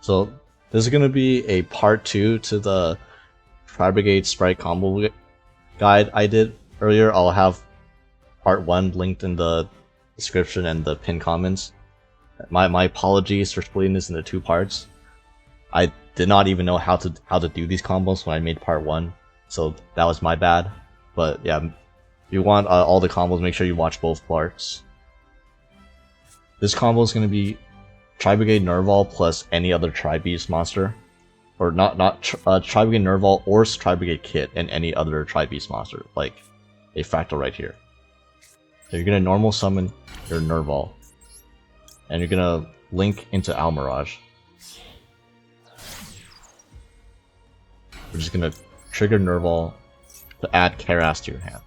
So this is going to be a part 2 to the Tri-Brigade Sprite combo guide I did earlier. I'll have part 1 linked in the description and the pinned comments. My apologies for splitting this into 2 parts. I did not even know how to do these combos when I made part 1, so that was my bad. But yeah, if you want all the combos, make sure you watch both parts. This combo is going to be Tri-Brigade Nervall plus any other Tri-Beast monster. Or not Tri-Brigade Nervall or Tri-Brigade Kitt and any other Tri-Beast monster, like a Fraktall right here. So you're going to normal summon your Nervall. And you're going to link into Almirage. We're just going to trigger Nervall to add Karas to your hand.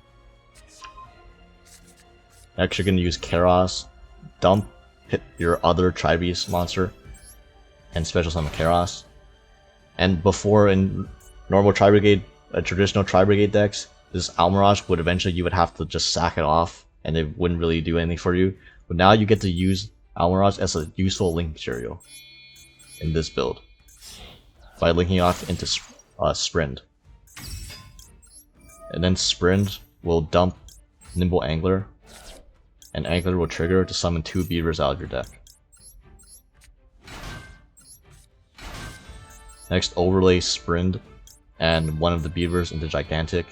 Next you're going to use Karas, dump hit your other Tri-Beast monster, and special summon Karas. And before in normal Tri-Brigade, traditional Tri-Brigade decks, this Almirage would eventually, you would have to just sack it off and it wouldn't really do anything for you. But now you get to use Almirage as a useful link material in this build by linking off into SPRIGHT. And then SPRIGHT will dump Nimble Angler, and Angler will trigger to summon 2 beavers out of your deck. Next, overlay SPRIGHT and one of the beavers into Gigantic.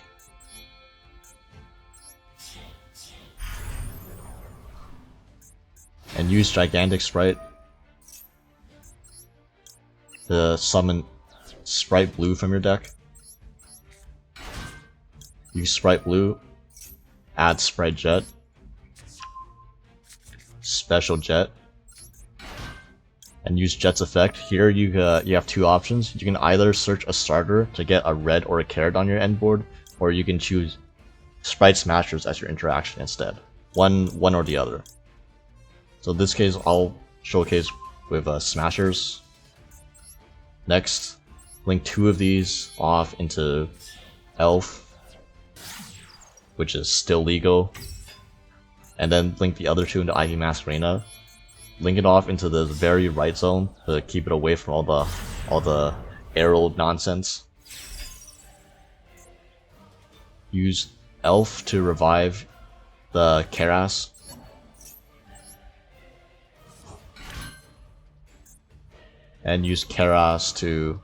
And use Gigantic Sprite to summon Sprite Blue from your deck. Use Sprite Blue, add Sprite Jet, Special Jet, and use Jet's effect. Here you have 2 options. You can either search a starter to get a red or a carrot on your end board, or you can choose Sprite Smashers as your interaction instead. One or the other. So in this case, I'll showcase with Smashers. Next, link 2 of these off into Elf, which is still legal, and then link the other 2 into Ivy Masquerena. Link it off into the very right zone to keep it away from all the arrow nonsense. Use Elf to revive the Karas. And use Karas to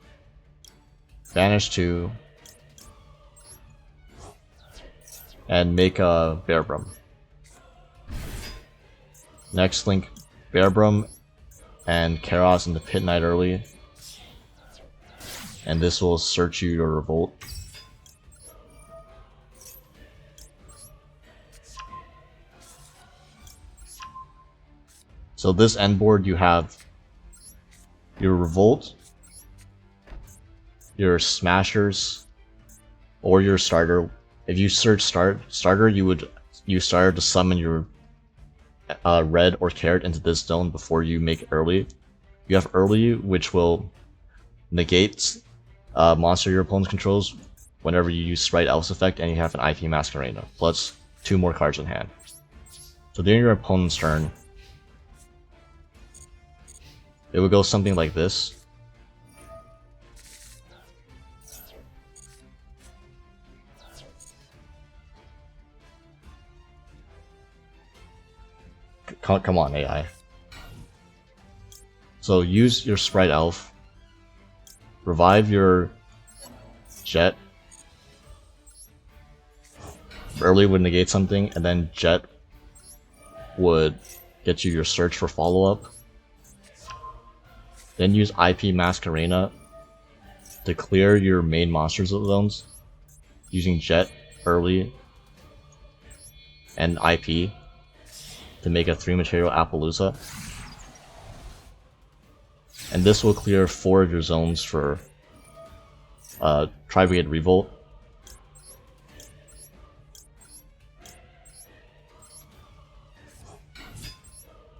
banish 2 and make a Bearbrum. Next, link Bearbrum and Karas into Pit Knight early, and this will search you to Revolt. So this end board, you have your Revolt, your Smashers, or your starter. If you search starter, you would use starter to summon your red or carrot into this zone before you make early. You have early, which will negate monster your opponent controls whenever you use Sprite Elf's effect, and you have an IP Masquerena, plus 2 more cards in hand. So during your opponent's turn, it would go something like this. Come on, AI. So use your Sprite Elf, revive your Jet. Early would negate something, and then Jet would get you your search for follow-up. Then use IP Masquerena to clear your main monster zones using Jet early and IP to make a 3 material Appaloosa. And this will clear 4 of your zones for Tri-Brigade Revolt.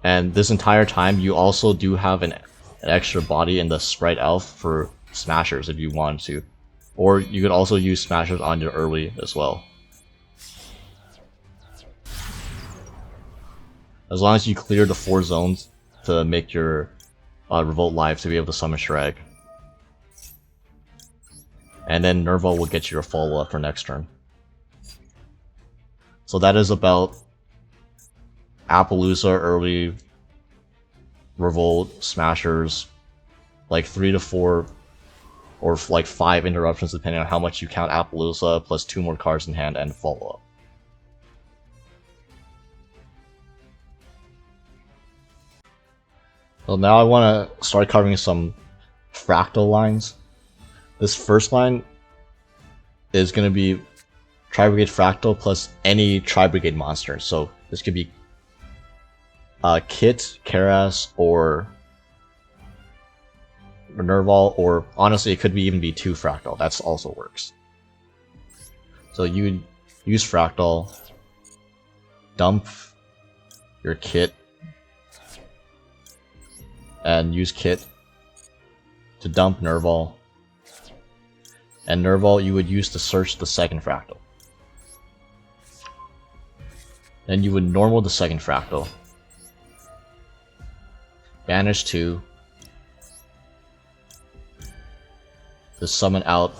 And this entire time you also do have an extra body in the Sprite Elf for Smashers if you wanted to. Or you could also use Smashers on your early as well. As long as you clear the 4 zones to make your Revolt Live to be able to summon Shrek. And then Nervall will get you your follow-up for next turn. So that is about Appaloosa, early Revolt, Smashers, like 3 to 4 or like 5 interruptions depending on how much you count Appaloosa, plus 2 more cards in hand and follow-up. Well, now I want to start covering some Fraktall lines. This first line is going to be Tri-Brigade Fraktall plus any Tri-Brigade monster. So this could be Kitt, Karas, or Nervall, or honestly it could even be 2 Fraktall. That's also works. So you would use Fraktall, dump your Kitt, and use Kitt to dump Nervall. And Nervall you would use to search the second Fraktall. Then you would normal the second Fraktall, banish 2, to summon out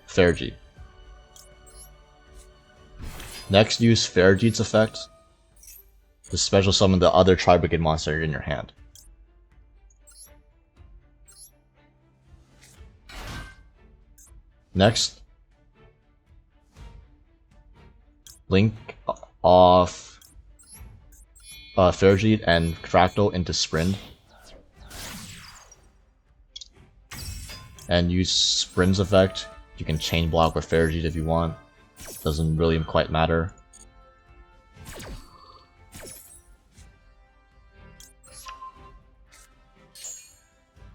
Fergie. Next, use Fergie's effect to special summon the other Tri-Brigade monster in your hand. Next, link off Fergie and Fraktall into Sprint, and use Sprint's effect. You can chain block with Fergie if you want. Doesn't really quite matter.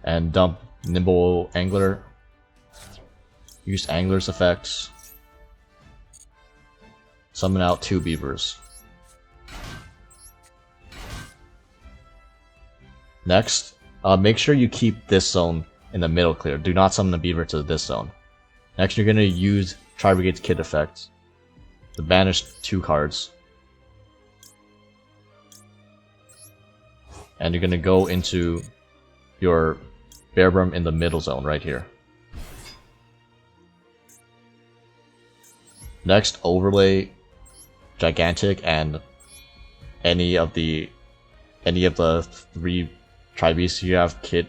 And dump Nimble Angler. Use Angler's effects. Summon out 2 beavers. Next, make sure you keep this zone in the middle clear. Do not summon the beaver to this zone. Next, you're going to use Tri-Brigade's Kitt effect to banish 2 cards. And you're going to go into your Bearbrum in the middle zone right here. Next, overlay Gigantic and any of the 3 Tri-Beasts you have, Kitt,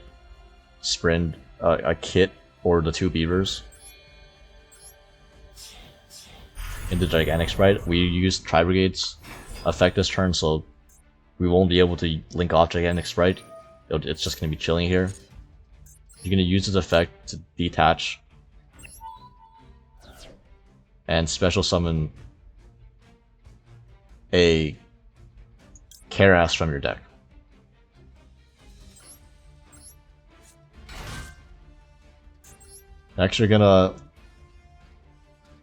Sprint, a Kitt, or the 2 beavers. In the Gigantic Sprite, we use Tri-Brigade's effect this turn, so we won't be able to link off Gigantic Sprite. It's just going to be chilling here. You're going to use its effect to detach and special summon a Karas from your deck. Next, you're gonna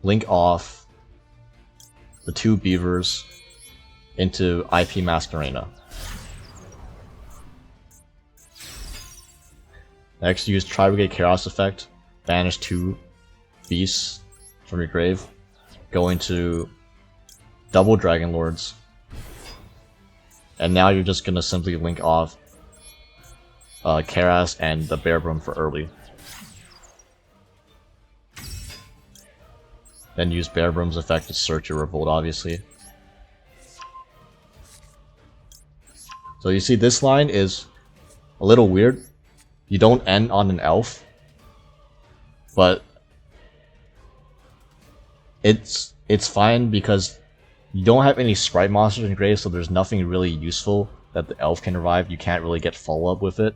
link off the 2 beavers into IP Masquerena. Next, use Tri-Brigade Chaos effect, banish 2 beasts from your grave, go into double Dragon Lords, and now you're just gonna simply link off Karas and the Bearbrum for early. Then use Bearbrum's effect to search your Revolt, obviously. So you see, this line is a little weird. You don't end on an elf, but it's fine because you don't have any sprite monsters in grave, so there's nothing really useful that the elf can revive. You can't really get follow-up with it.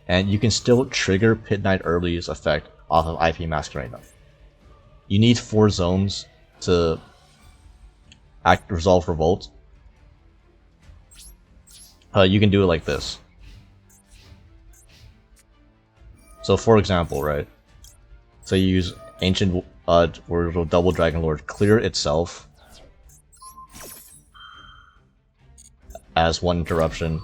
And you can still trigger Pit Knight Early's effect off of IP Masquerena. You need 4 zones to resolve Revolt. You can do it like this. So for example, right? So you use Ancient or Double Dragon Lord, clear itself as 1 interruption.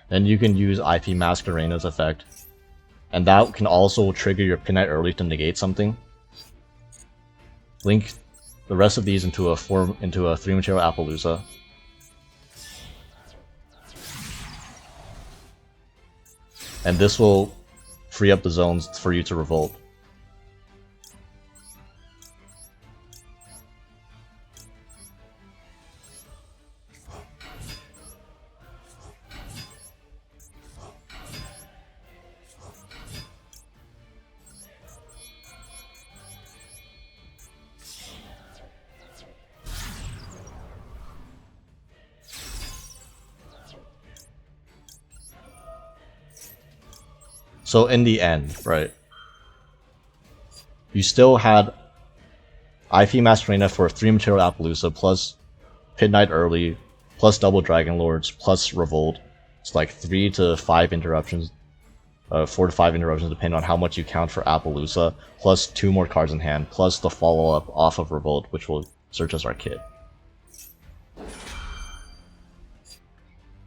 Then you can use IP Masquerena's effect, and that can also trigger your Pit Knight Early to negate something. link the rest of these into a 3-material Appaloosa. And this will free up the zones for you to revolt. So in the end, right, you still had IP Masquerena for 3-material Appaloosa plus Pit Knight early, plus double Dragon Lords, plus Revolt. It's like 3 to 5 interruptions, 4 to 5 interruptions depending on how much you count for Appaloosa, plus 2 more cards in hand, plus the follow-up off of Revolt, which will search as our Kitt.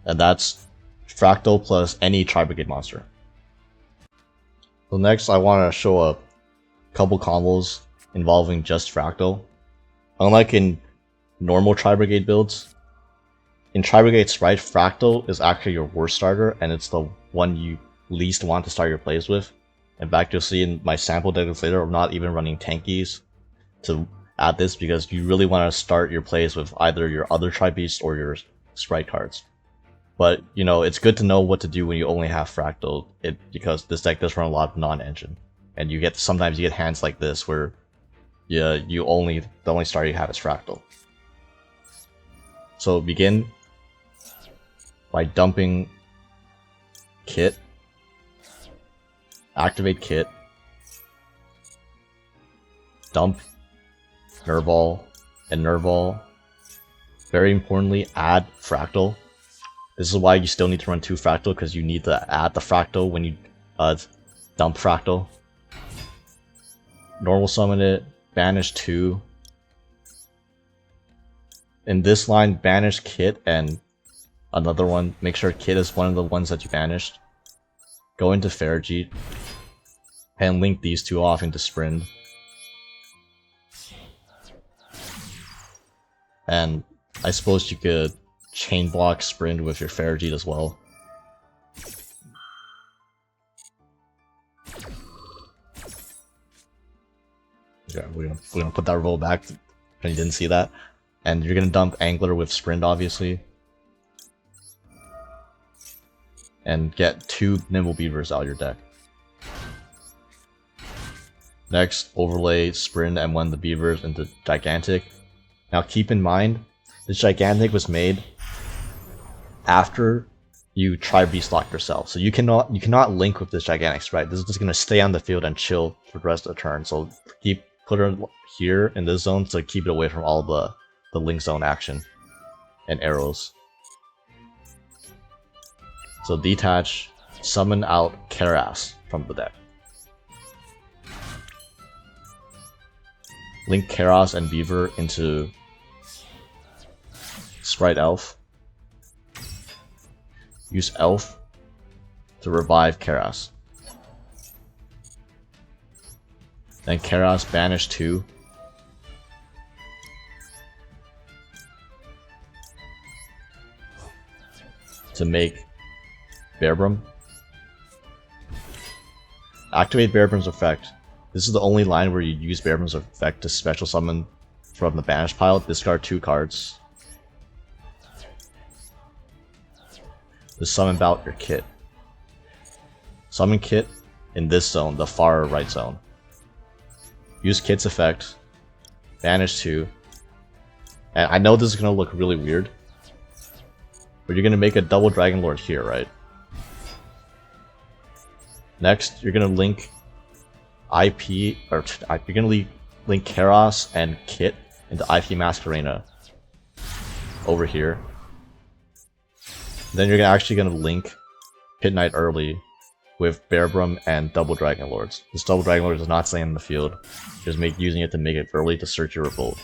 And that's Fraktall plus any Tri-Brigade monster. So next I want to show a couple combos involving just Fraktall. Unlike in normal Tri-Brigade builds, in Tri-Brigade Sprite, Fraktall is actually your worst starter, and it's the one you least want to start your plays with. In fact, you'll see in my sample decks later, I'm not even running tankies to add this because you really want to start your plays with either your other Tri-Beast or your Sprite cards. But, you know, it's good to know what to do when you only have Fraktall, because this deck does run a lot of non-engine. And sometimes you get hands like this where the only starter you have is Fraktall. So begin by dumping Kitt, activate Kitt, dump Nervall, and Nervall, very importantly, add Fraktall. This is why you still need to run 2 Fraktall, because you need to add the Fraktall when you dump Fraktall. Normal summon it, banish 2. In this line, banish Kitt and another one. Make sure Kitt is one of the ones that you banished. Go into Farigate and link these 2 off into SPRIGHT. And I suppose you could chain block SPRIGHT with your Farigate as well. Yeah, we're gonna put that roll back when you didn't see that. And you're gonna dump Angler with SPRIGHT, obviously. And get 2 Nimble Beavers out of your deck. Next, overlay SPRIGHT and one of the Beavers into Gigantic. Now keep in mind, this Gigantic was made after you Tri-Beast lock yourself. So you cannot link with this Gigantic Sprite. This is just gonna stay on the field and chill for the rest of the turn. So put it here in this zone to keep it away from all the link zone action and arrows. So detach, summon out Karas from the deck. Link Karas and Beaver into Sprite Elf. Use Elf to revive Karas. Then Karas banish 2. To make Bearbrum. Activate Bearbrum's effect. This is the only line where you use Bearbrum's effect to special summon from the banish pile. Discard 2 cards. To summon out your Kitt. Summon Kitt in this zone, the far right zone. Use Kitt's effect. Banish 2. And I know this is going to look really weird, but you're going to make a double Dragon Lord here, right? Next, you're going to link you're going to link Karas and Kitt into IP Masquerena over here. Then you're actually going to link Pit Knight early with Bearbrum and double Dragon Lords. This double Dragon Lord does not stay in the field, just using it to make it early to search your Revolt.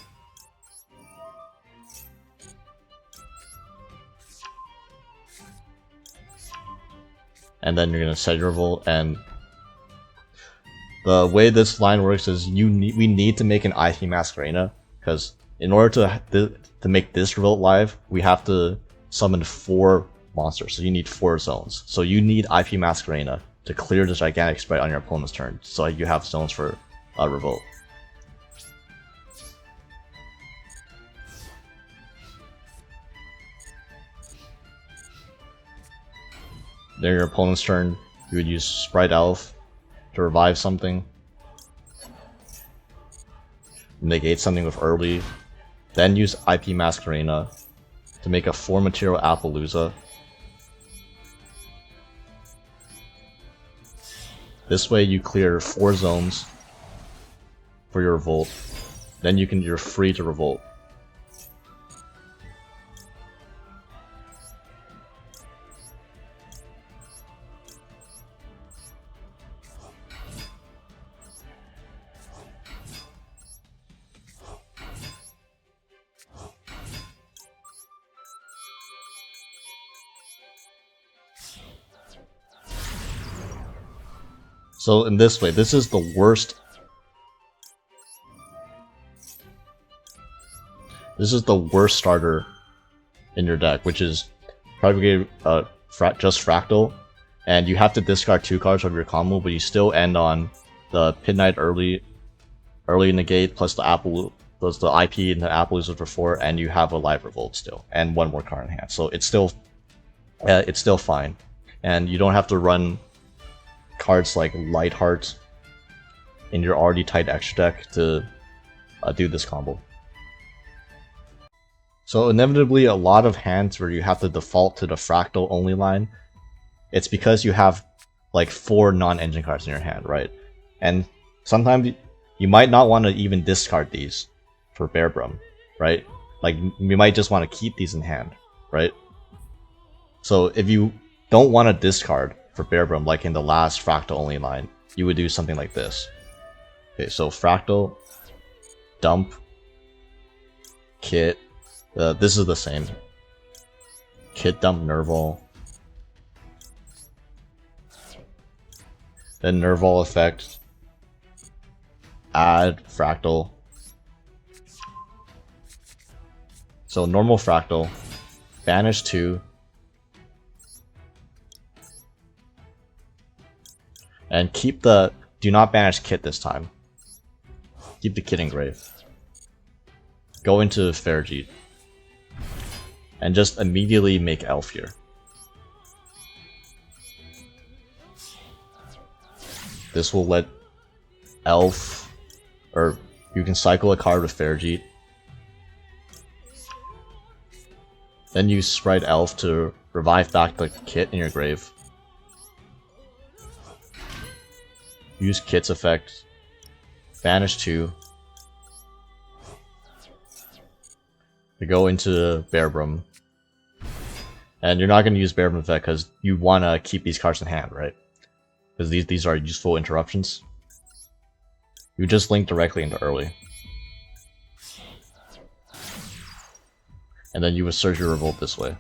And then you're going to set your Revolt, and The way this line works is we need to make an IP Mask Arena, because in order to make this revolt live, we have to summon 4 monsters, so you need 4 zones. So you need IP Mask Arena to clear the gigantic sprite on your opponent's turn, so you have zones for revolt. Then your opponent's turn, you would use Sprite Elf to revive something, negate something with early, then use IP Mask Arena to make a 4 material Appaloosa. This way you clear 4 zones for your revolt, then you're free to revolt. So in this way, this is the worst. This is the worst starter in your deck, which is Tri-Brigade, just Fraktall, and you have to discard 2 cards of your combo, but you still end on the Pit Knight early negate plus the IP and the Appaloosa for 4, and you have a live revolt still, and 1 more card in hand. So it's still fine, and you don't have to run cards like Lightheart in your already tight extra deck to do this combo. So inevitably, a lot of hands where you have to default to the Fraktall only line, it's because you have like 4 non-engine cards in your hand, right? And sometimes you might not want to even discard these for Bear Brum, right? Like you might just want to keep these in hand, right? So if you don't want to discard for Bear Brum, like in the last Fraktall only line, you would do something like this. Okay, so Fraktall, dump, Kitt, this is the same. Kitt, dump, Nervall. Then Nervall effect, add Fraktall. So normal Fraktall, banish 2, and keep the, do not banish Kitt this time. Keep the Kitt in grave. Go into Farigite. And just immediately make Elf here. This will let Elf, or you can cycle a card with Farigite. Then use Sprite Elf to revive back the Kitt in your grave. Use Kitt's effect, banish 2, to go into Bear Brum. And you're not going to use Bear Brum effect because you want to keep these cards in hand, right? Because these are useful interruptions. You just link directly into early. And then you assert your revolt this way.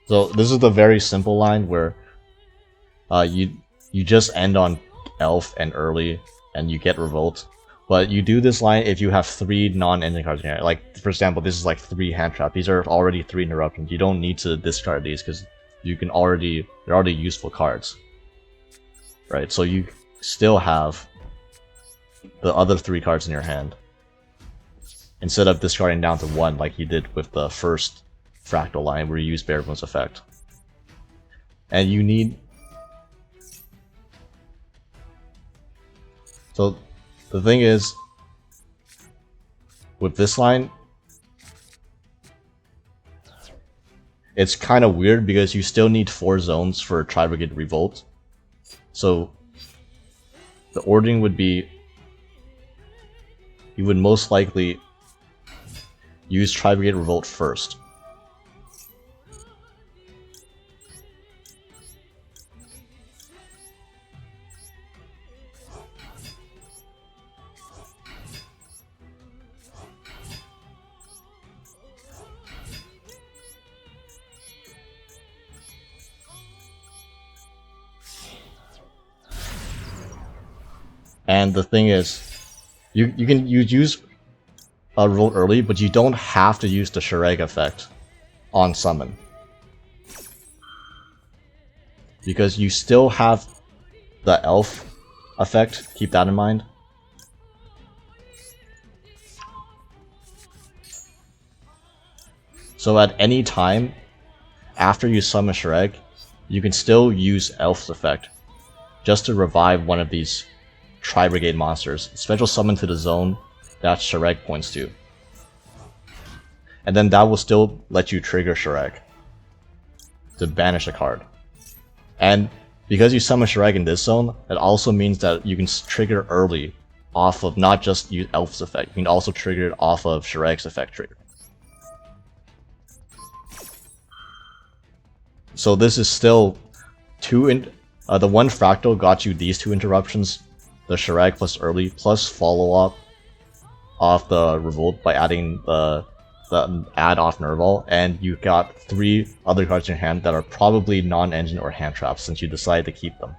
So this is the very simple line where you just end on Elf and early and you get revolt. But you do this line if you have 3 non-engine cards in your hand. Like for example, this is like 3 hand trap. These are already 3 interruptions. You don't need to discard these because they're already useful cards. Right? So you still have the other 3 cards in your hand. Instead of discarding down to 1 like you did with the first Fraktall line where you use Bear Brum's effect. And you need... So the thing is, with this line, it's kind of weird because you still need 4 zones for Tri-Brigade Revolt. So the ordering would be, you would most likely use Tri-Brigade Revolt first. And the thing is, you can use a revolt early, but you don't have to use the Shurag effect on summon. Because you still have the elf effect, keep that in mind. So at any time, after you summon Shurag, you can still use elf's effect, just to revive one of these Tri-Brigade monsters. Special summon to the zone that Shurag points to. And then that will still let you trigger Shurag to banish a card. And because you summon Shurag in this zone, it also means that you can trigger early off of not just use Elf's effect, you can also trigger it off of Shurag's effect trigger. So this is still the one Fraktall got you these 2 interruptions, the Shurag plus early plus follow up off the Revolt by adding the add off Nervall, and you got 3 other cards in your hand that are probably non-engine or hand traps since you decided to keep them.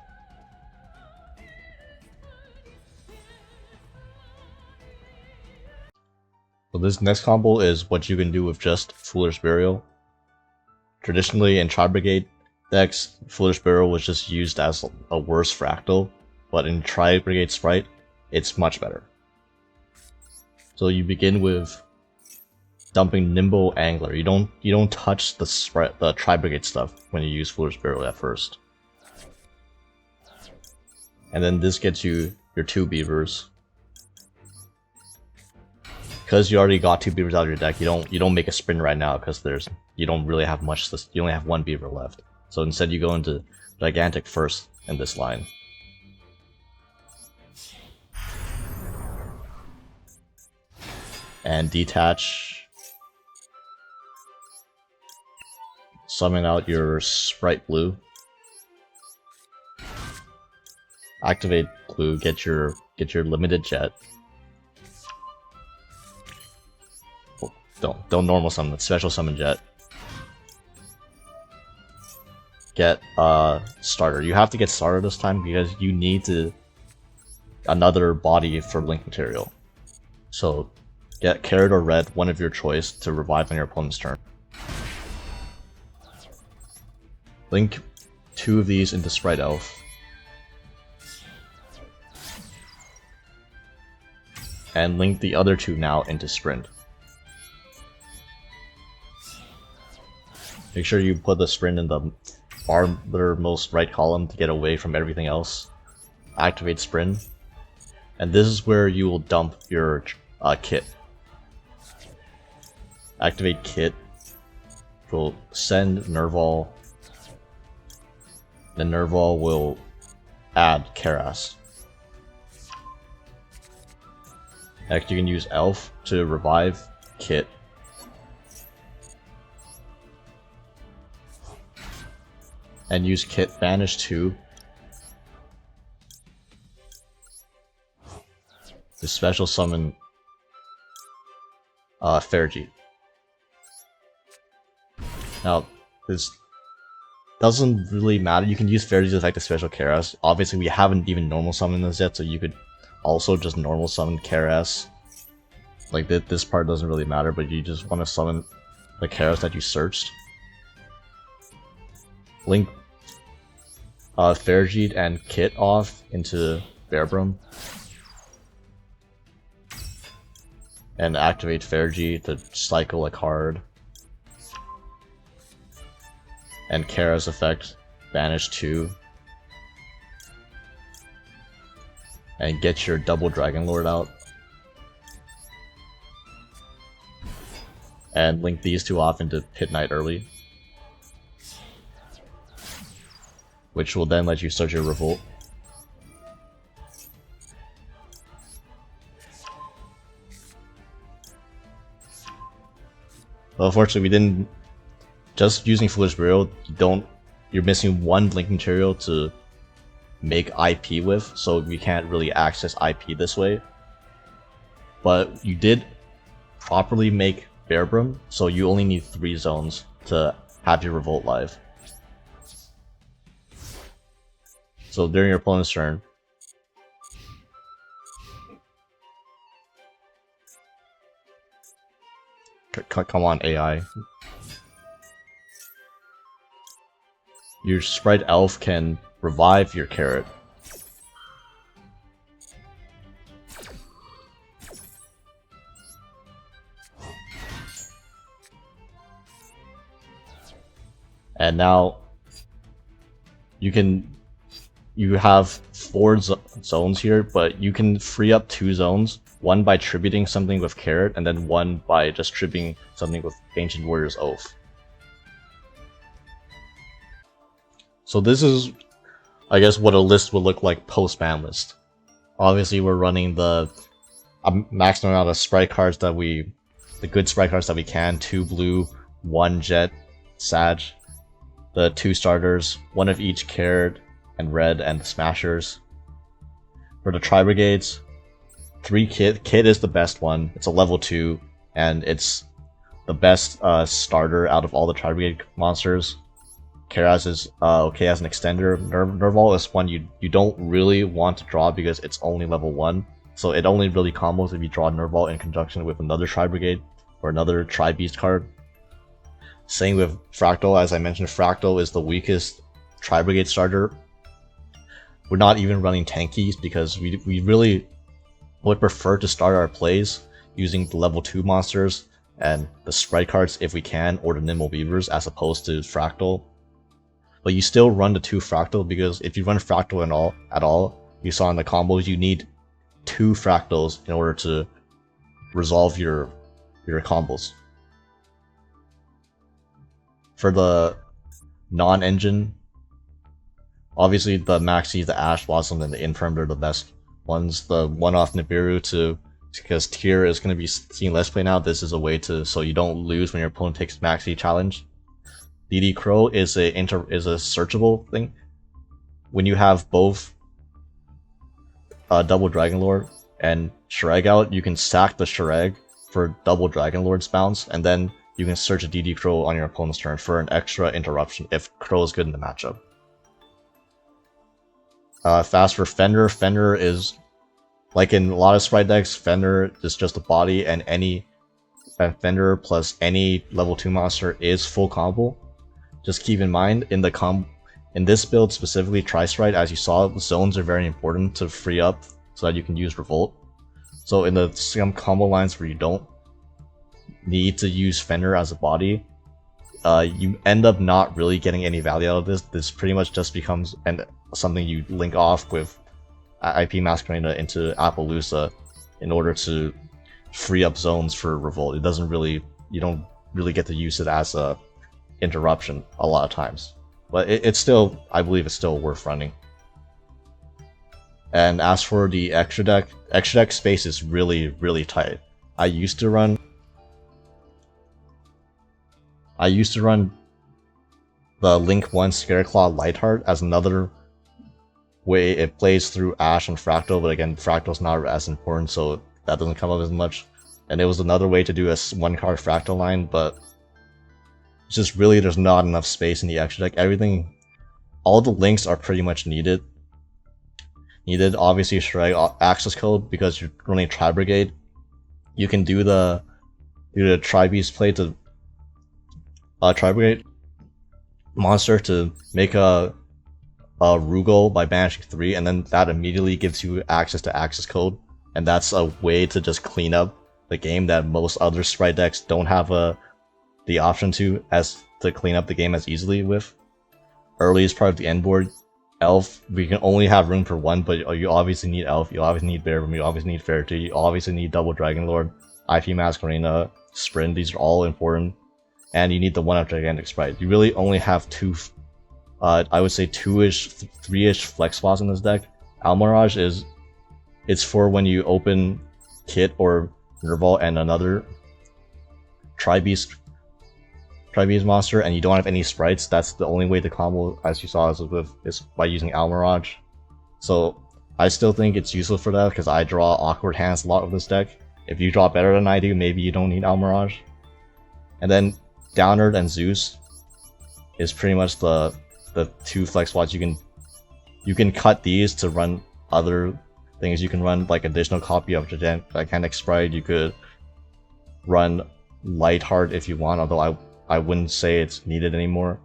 So this next combo is what you can do with just Foolish Burial. Traditionally in Tri-Brigade decks, Foolish Burial was just used as a worse Fraktall, but in Tri-Brigade Sprite, it's much better. So you begin with dumping Nimble Angler. You don't touch the Tri-Brigade stuff when you use Foolish Burial at first. And then this gets you your 2 beavers. Because you already got 2 beavers out of your deck, you don't make a sprint right now because you don't really have much. You only have 1 beaver left. So instead you go into Gigantic first in this line. And detach. Summon out your Sprite Blue. Activate Blue, get your limited jet. Don't normal summon, special summon jet. Get starter. You have to get starter this time because you need another body for link material. So get carrot or red, one of your choice, to revive on your opponent's turn. Link 2 of these into Sprite Elf. And link the other 2 now into Sprint. Make sure you put the Sprint in the farthermost right column to get away from everything else. Activate Sprint. And this is where you will dump your Kitt. Activate Kitt. Will send Nervall. Then Nervall will add Karas. Next you can use Elf to revive Kitt. And use Kitt banish 2 to special summon Fergie. Now this doesn't really matter. You can use Fergie's effect to special Karas. Obviously we haven't even normal summoned this yet, so you could also just normal summon Karas. Like this part doesn't really matter, but you just want to summon the Karas that you searched. Link Fergie and Kitt off into Bearbrum. And activate Fergie to cycle a card. And Kara's effect, banish 2. And get your double Dragon Lord out. And link these 2 off into Pit Knight early. Which will then let you start your Revolt. Well, unfortunately, we didn't. Just using Foolish Burial, you're missing 1 link material to make IP with, so we can't really access IP this way. But you did properly make Bearbrum, so you only need 3 zones to have your Revolt live. So during your opponent's turn, Come on, AI. Your Sprite Elf can revive your carrot. And now you have 4 zones here, but you can free up 2 zones. One by tributing something with carrot, and then one by just tributing something with Ancient Warrior's Oath. So this is, I guess, what a list would look like post Banlist. Obviously, we're running the maximum amount of sprite cards that the good sprite cards that we can. 2 blue, 1 jet, Sag. The 2 starters, 1 of each carrot and red, and the smashers. For the Tri-Brigades, 3 Kitt. Kitt is the best one. It's a level 2, and it's the best starter out of all the Tri-Brigade monsters. Karaz is okay as an extender. Nervall is one you don't really want to draw because it's only level 1, so it only really combos if you draw Nervall in conjunction with another Tri-Brigade or another Tri-Beast card. Same with Fraktall. As I mentioned, Fraktall is the weakest Tri-Brigade starter. We're not even running tankies because we really would prefer to start our plays using the level 2 monsters and the sprite cards if we can, or the Nimble Beavers as opposed to Fraktall. But you still run the 2 Fraktall because if you run Fraktall at all, you saw in the combos you need 2 Fraktalls in order to resolve your combos. For the non-engine, obviously the Maxi, the Ash Blossom, and the Infirm are the best ones. The one-off Nibiru because tier is going to be seeing less play now. This is a way so you don't lose when your opponent takes Maxi challenge. DD Crow is a searchable thing. When you have both double Dragon Lord and Shreg out, you can sack the Shreg for double Dragon Lord's bounce, and then you can search a DD Crow on your opponent's turn for an extra interruption if Crow is good in the matchup. Fast for Fender. Fender is, like in a lot of sprite decks, Fender is just a body, and any Fender plus any level 2 monster is full combo. Just keep in mind, in this build specifically, Tri-Sprite, as you saw, the zones are very important to free up so that you can use Revolt. So in some combo lines where you don't need to use Fender as a body, you end up not really getting any value out of this. This pretty much just becomes something you link off with IP Masquerade into Appaloosa in order to free up zones for Revolt. You don't really get to use it as a interruption a lot of times. But it's still, I believe it's still worth running. And as for the extra deck space is really, really tight. I used to run the Link 1 Scareclaw Lightheart as another way it plays through Ash and Fraktall, but again, Fraktall's not as important, so that doesn't come up as much. And it was another way to do a 1-card Fraktall line, but it's just really there's not enough space in the extra deck. All the links are pretty much needed. Obviously, Shreg access code because you're running Tri-Brigade. You can do the Tri-Beast play to Tri-Brigade monster to make a Rugal by banishing 3, and then that immediately gives you access to access code, and that's a way to just clean up the game that most other sprite decks don't have the option to clean up the game as easily with. Early is part of the end board. Elf, we can only have room for 1, but you obviously need Elf, you obviously need Bear, you obviously need Fairy, you obviously need Double Dragon Lord, IP Masquerade, Sprint, these are all important. And you need the 1-up Gigantic Sprite. You really only have 2, I would say 2-ish, 3-ish flex spots in this deck. Almirage it's for when you open Kitt or Nervall and another Tri-Beast monster and you don't have any sprites. That's the only way to combo, as you saw, is by using Almirage. So I still think it's useful for that because I draw awkward hands a lot with this deck. If you draw better than I do, maybe you don't need Almirage. And then Downerd and Zeus is pretty much the 2 flex spots. You can cut these to run other things. You can run like additional copy of Gigantic Sprite. You could run light heart if you want, although I wouldn't say it's needed anymore.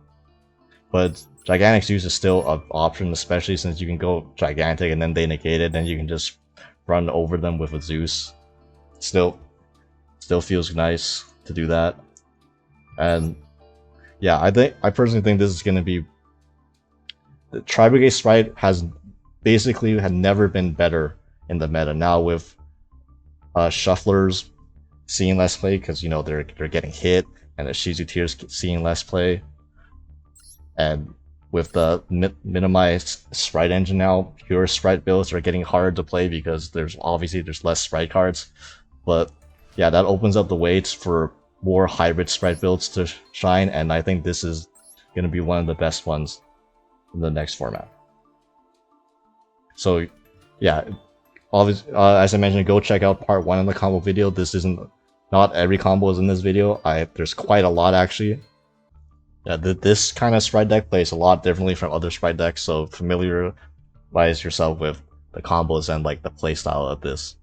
But Gigantic's use is still an option, especially since you can go Gigantic and then they negate it, then you can just run over them with a Zeus. Still feels nice to do that. And yeah, I personally think this is going to be... The Tri-Brigade Sprite has basically had never been better in the meta. Now with Shufflers seeing less play, because you know they're getting hit, and the Shizu Tears seeing less play, and with the minimized Sprite engine now, pure Sprite builds are getting harder to play because there's less Sprite cards. But yeah, that opens up the way for more hybrid Sprite builds to shine, and I think this is going to be one of the best ones in the next format. So yeah, obviously, as I mentioned, go check out part 1 in the combo video. This isn't... Not every combo is in this video. There's quite a lot actually. Yeah, this kind of Sprite deck plays a lot differently from other Sprite decks, so familiarize yourself with the combos and like the playstyle of this.